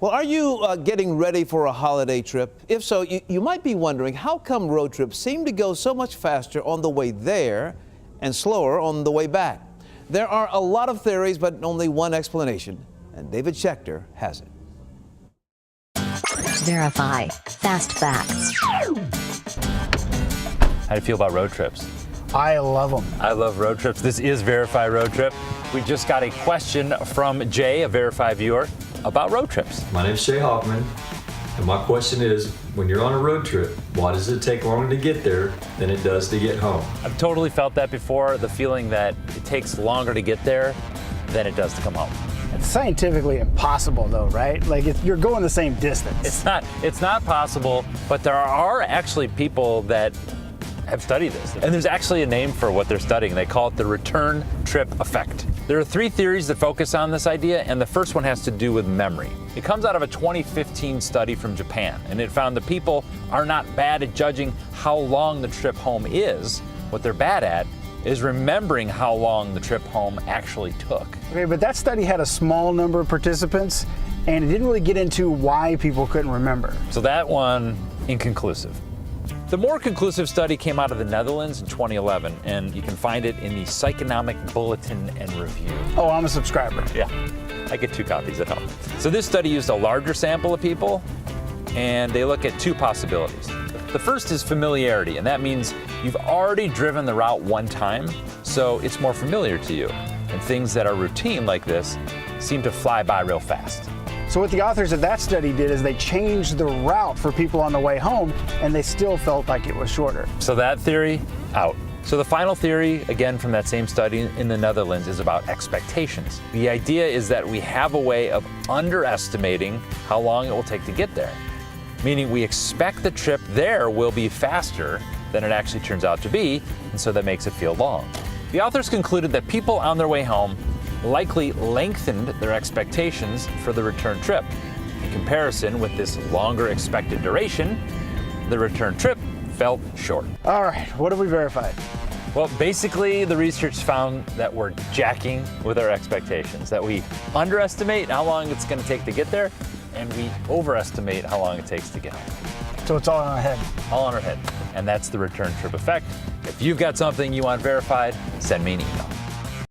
Well, are you getting ready for a holiday trip? If so, you might be wondering, how come road trips seem to go so much faster on the way there and slower on the way back? There are a lot of theories, but only one explanation, and David Schechter has it. Verify Fast Facts. How do you feel about road trips? I love them. I love road trips. This is Verify Road Trip. We just got a question from Jay, a Verify viewer, about road trips. My name is Shay Hoffman, and my question is, when you're on a road trip, why does it take longer to get there than it does to get home? I've totally felt that before, the feeling that it takes longer to get there than it does to come home. It's scientifically impossible though, right? Like you're going the same distance. It's not possible, but there are actually people that have studied this. And there's actually a name for what they're studying. They call it the return trip effect. There are 3 theories that focus on this idea, and the first one has to do with memory. It comes out of a 2015 study from Japan, and it found that people are not bad at judging how long the trip home is. What they're bad at is remembering how long the trip home actually took. Okay, but that study had a small number of participants, and it didn't really get into why people couldn't remember. So that one, inconclusive. The more conclusive study came out of the Netherlands in 2011, and you can find it in the Psychonomic Bulletin and Review. Oh, I'm a subscriber. Yeah, I get 2 copies at home. So this study used a larger sample of people, and they look at 2 possibilities. The first is familiarity, and that means you've already driven the route one time, so it's more familiar to you. And things that are routine like this seem to fly by real fast. So what the authors of that study did is they changed the route for people on the way home, and they still felt like it was shorter. So that theory, out. So the final theory, again from that same study in the Netherlands, is about expectations. The idea is that we have a way of underestimating how long it will take to get there. Meaning we expect the trip there will be faster than it actually turns out to be, and so that makes it feel long. The authors concluded that people on their way home likely lengthened their expectations for the return trip. In comparison with this longer expected duration, the return trip felt short. All right, what have we verified? Well, basically the research found that we're jacking with our expectations, that we underestimate how long it's going to take to get there, and we overestimate how long it takes to get home. So it's all in our head. All in our head. And that's the return trip effect. If you've got something you want verified, send me an email.